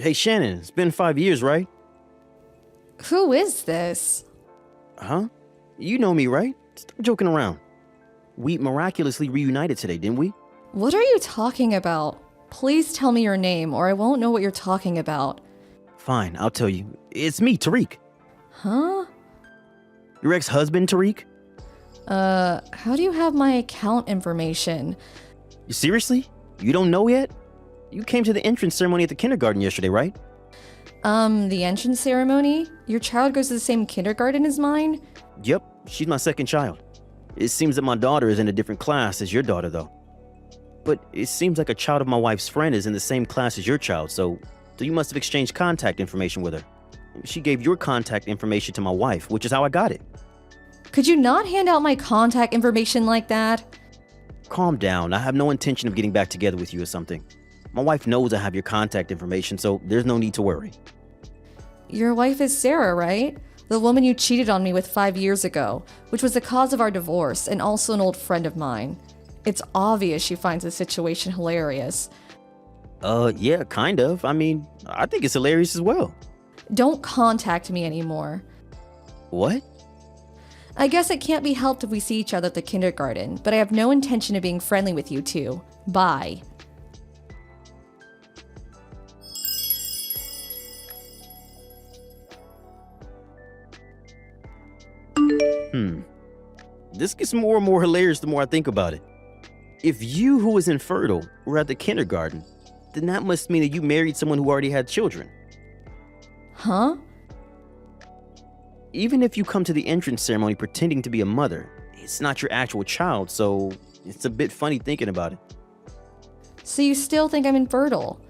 Hey Shannon, it's been 5 years, right? Who is this? Huh? You know me, right? Stop joking around. We miraculously reunited today, didn't we? What are you talking about? Please tell me your name or I won't know what you're talking about. Fine, I'll tell you. It's me, Tariq. Huh? Your ex-husband, Tariq? How do you have my account information? Seriously? You don't know yet? You came to the entrance ceremony at the kindergarten yesterday, right? The entrance ceremony? Your child goes to the same kindergarten as mine? Yep, she's my second child. It seems that my daughter is in a different class as your daughter, though. But it seems like a child of my wife's friend is in the same class as your child, so you must have exchanged contact information with her. She gave your contact information to my wife, which is how I got it. Could you not hand out my contact information like that? Calm down, I have no intention of getting back together with you or something. My wife knows I have your contact information, so there's no need to worry. Your wife is Sarah, right? The woman you cheated on me with 5 years ago, which was the cause of our divorce and also an old friend of mine. It's obvious she finds the situation hilarious. Yeah, kind of. I mean, I think it's hilarious as well. Don't contact me anymore. What? I guess it can't be helped if we see each other at the kindergarten, but I have no intention of being friendly with you two. Bye. This gets more and more hilarious the more I think about it. If you, who was infertile, were at the kindergarten, then that must mean that you married someone who already had children. Huh? Even if you come to the entrance ceremony pretending to be a mother, it's not your actual child, so it's a bit funny thinking about it. So you still think I'm infertile?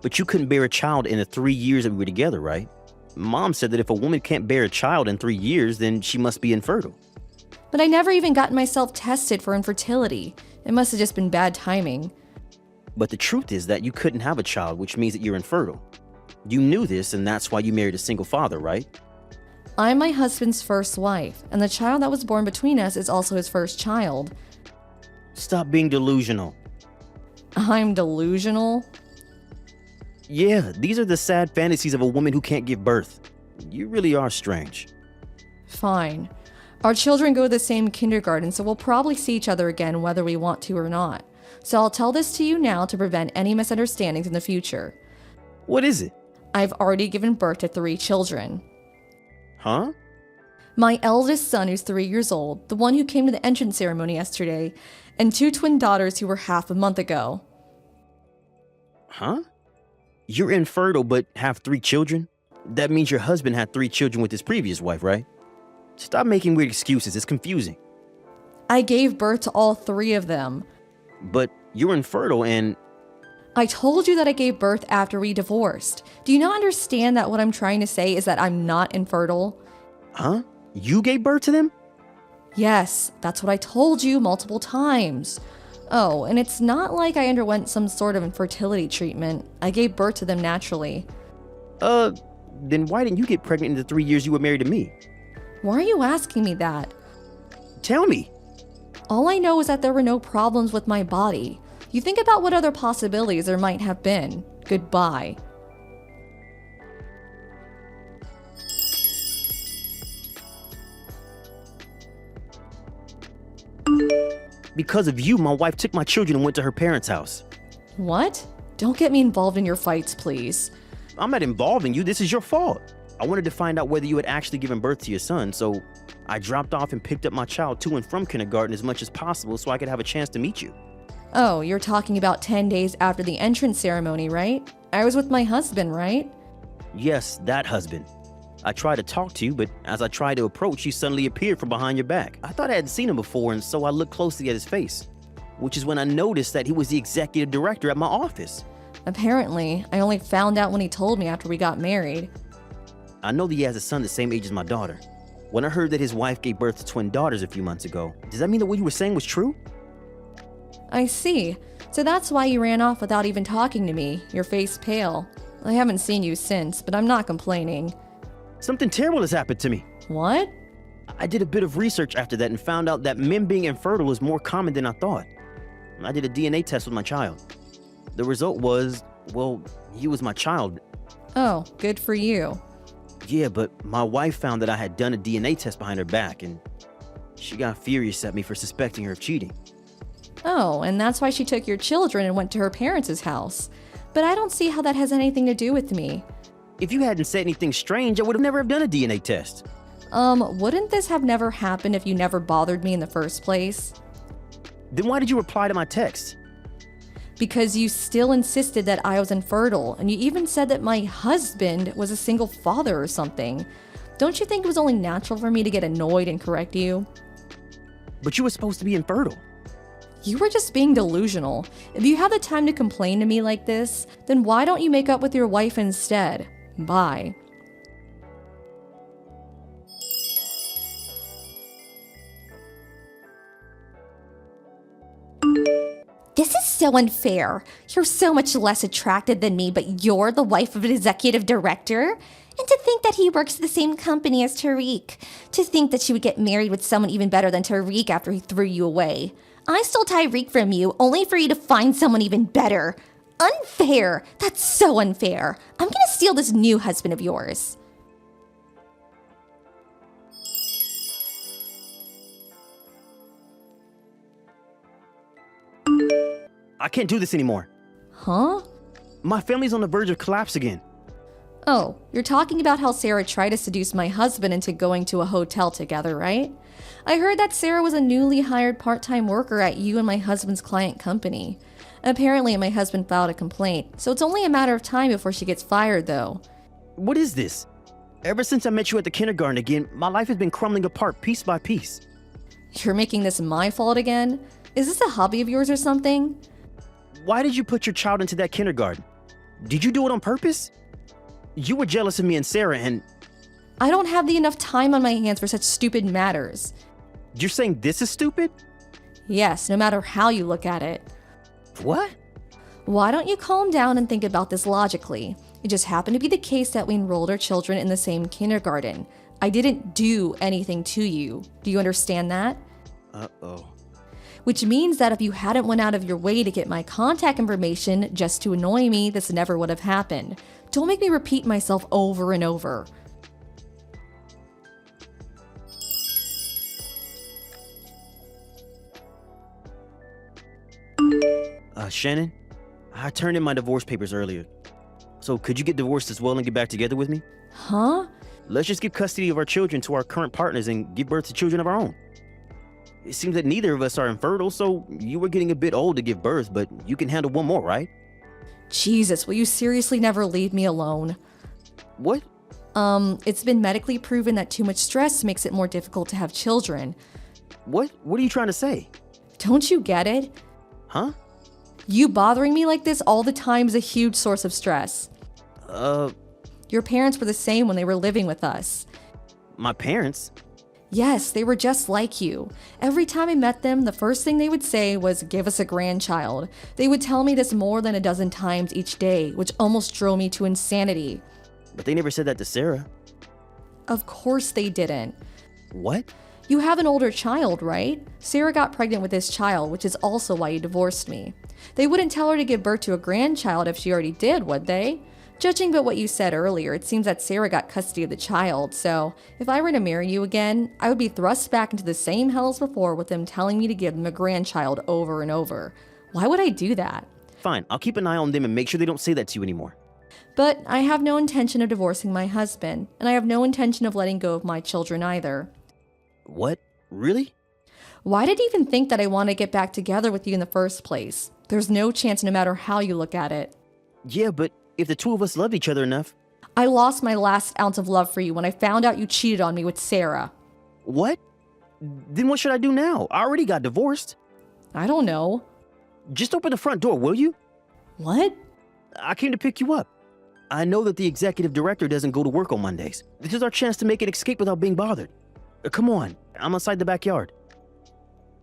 But you couldn't bear a child in the 3 years that we were together, right? Mom said that if a woman can't bear a child in 3 years, then she must be infertile. But I never even got myself tested for infertility. It must have just been bad timing. But the truth is that you couldn't have a child, which means that you're infertile. You knew this, and that's why you married a single father, right? I'm my husband's first wife, and the child that was born between us is also his first child. Stop being delusional. I'm delusional? Yeah, these are the sad fantasies of a woman who can't give birth. You really are strange. Fine. Our children go to the same kindergarten, so we'll probably see each other again whether we want to or not. So I'll tell this to you now to prevent any misunderstandings in the future. What is it? I've already given birth to 3 children. Huh? My eldest son, who's 3 years old, the one who came to the entrance ceremony yesterday, and 2 twin daughters who were half a month ago. Huh? You're infertile but have 3 children? That means your husband had 3 children with his previous wife, right? Stop making weird excuses, it's confusing. I gave birth to all 3 of them. But you're infertile and... I told you that I gave birth after we divorced. Do you not understand that what I'm trying to say is that I'm not infertile? Huh? You gave birth to them? Yes, that's what I told you multiple times. Oh, and it's not like I underwent some sort of infertility treatment. I gave birth to them naturally. Then why didn't you get pregnant in the 3 years you were married to me? Why are you asking me that? Tell me. All I know is that there were no problems with my body. You think about what other possibilities there might have been. Goodbye. Because of you, my wife took my children and went to her parents' house. What? Don't get me involved in your fights, please. I'm not involving you, this is your fault. I wanted to find out whether you had actually given birth to your son, so I dropped off and picked up my child to and from kindergarten as much as possible so I could have a chance to meet you. Oh, you're talking about 10 days after the entrance ceremony, right? I was with my husband, right? Yes, that husband. I tried to talk to you, but as I tried to approach, he suddenly appeared from behind your back. I thought I hadn't seen him before, and so I looked closely at his face, which is when I noticed that he was the executive director at my office. Apparently, I only found out when he told me after we got married. I know that he has a son the same age as my daughter. When I heard that his wife gave birth to twin daughters a few months ago, does that mean that what you were saying was true? I see. So that's why you ran off without even talking to me, your face pale. I haven't seen you since, but I'm not complaining. Something terrible has happened to me. What? I did a bit of research after that and found out that men being infertile is more common than I thought. I did a DNA test with my child. The result was Well, he was my child. Oh, good for you. Yeah, but my wife found that I had done a DNA test behind her back, and she got furious at me for suspecting her of cheating. Oh, and that's why she took your children and went to her parents' house. But I don't see how that has anything to do with me. If you hadn't said anything strange, I would have never have done a DNA test. Wouldn't this have never happened if you never bothered me in the first place? Then why did you reply to my text? Because you still insisted that I was infertile, and you even said that my husband was a single father or something. Don't you think it was only natural for me to get annoyed and correct you? But you were supposed to be infertile. You were just being delusional. If you have the time to complain to me like this, then why don't you make up with your wife instead? Bye. This is so unfair. You're so much less attractive than me, but you're the wife of an executive director? And to think that he works at the same company as Tariq. To think that she would get married with someone even better than Tariq after he threw you away. I stole Tariq from you, only for you to find someone even better. Unfair. That's so unfair. I'm gonna steal this new husband of yours. I can't do this anymore. Huh? My family's on the verge of collapse again. Oh, you're talking about how Sarah tried to seduce my husband into going to a hotel together, right? I heard that Sarah was a newly hired part-time worker at you and my husband's client company. Apparently, my husband filed a complaint, so it's only a matter of time before she gets fired, though. What is this? Ever since I met you at the kindergarten again, my life has been crumbling apart piece by piece. You're making this my fault again? Is this a hobby of yours or something? Why did you put your child into that kindergarten? Did you do it on purpose? You were jealous of me and Sarah, and I don't have enough time on my hands for such stupid matters. you're saying this is stupid? Yes, no matter how you look at it. What? Why don't you calm down and think about this logically? It just happened to be the case that we enrolled our children in the same kindergarten. I didn't do anything to you. Do you understand that? Uh-oh. Which means that if you hadn't went out of your way to get my contact information just to annoy me, this never would have happened. Don't make me repeat myself over and over. Shannon, I turned in my divorce papers earlier. So could you get divorced as well and get back together with me? Huh? Let's just give custody of our children to our current partners and give birth to children of our own. It seems that neither of us are infertile, so you were getting a bit old to give birth, but you can handle one more, right? Jesus, will you seriously never leave me alone? What? It's been medically proven that too much stress makes it more difficult to have children. What? What are you trying to say? Don't you get it? Huh? You bothering me like this all the time is a huge source of stress. Your parents were the same when they were living with us. My parents? Yes, they were just like you. Every time I met them, the first thing they would say was, "Give us a grandchild." They would tell me this more than a dozen times each day, which almost drove me to insanity. But they never said that to Sarah. Of course they didn't. What? You have an older child, right? Sarah got pregnant with this child, which is also why you divorced me. They wouldn't tell her to give birth to a grandchild if she already did, would they? Judging by what you said earlier, it seems that Sarah got custody of the child, so if I were to marry you again, I would be thrust back into the same hell as before with them telling me to give them a grandchild over and over. Why would I do that? Fine, I'll keep an eye on them and make sure they don't say that to you anymore. But I have no intention of divorcing my husband, and I have no intention of letting go of my children either. What? Really? Why did you even think that I want to get back together with you in the first place? There's no chance no matter how you look at it. Yeah, but if the two of us loved each other enough. I lost my last ounce of love for you when I found out you cheated on me with Sarah. What? Then what should I do now? I already got divorced. I don't know. Just open the front door, will you? What? I came to pick you up. I know that the executive director doesn't go to work on Mondays. This is our chance to make an escape without being bothered. Come on, I'm outside the backyard.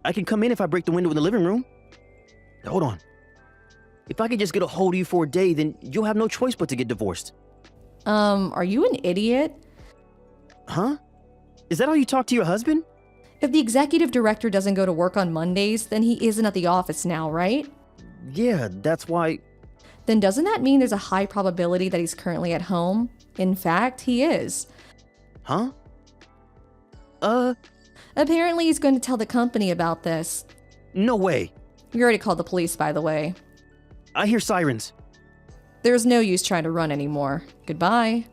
I can come in if I break the window in the living room. Hold on. If I could just get a hold of you for a day, then you'll have no choice but to get divorced. Are you an idiot? Huh? Is that how you talk to your husband? If the executive director doesn't go to work on Mondays, then he isn't at the office now, right? Yeah, that's why. then doesn't that mean there's a high probability that he's currently at home? In fact, he is. Huh? Apparently, he's going to tell the company about this. No way. We already called the police, by the way. I hear sirens. There's no use trying to run anymore. Goodbye.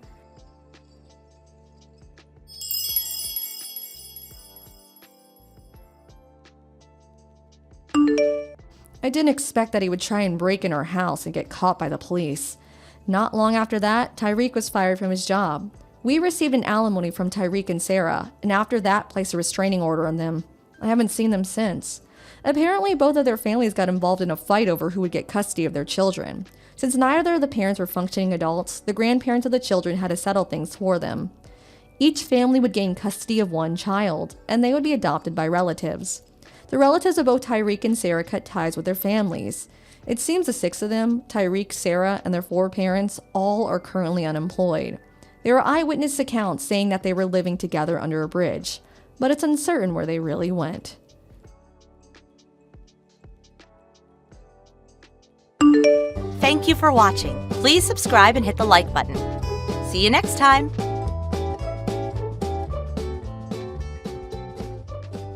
I didn't expect that he would try and break in our house and get caught by the police. Not long after that, Tyreek was fired from his job. We received an alimony from Tyreek and Sarah, and after that placed a restraining order on them. I haven't seen them since. Apparently, both of their families got involved in a fight over who would get custody of their children. Since neither of the parents were functioning adults, the grandparents of the children had to settle things for them. Each family would gain custody of one child, and they would be adopted by relatives. The relatives of both Tyreek and Sarah cut ties with their families. It seems the 6 of them, Tyreek, Sarah, and their 4 parents, all are currently unemployed. There are eyewitness accounts saying that they were living together under a bridge, but it's uncertain where they really went. Thank you for watching. Please subscribe and hit the like button. See you next time.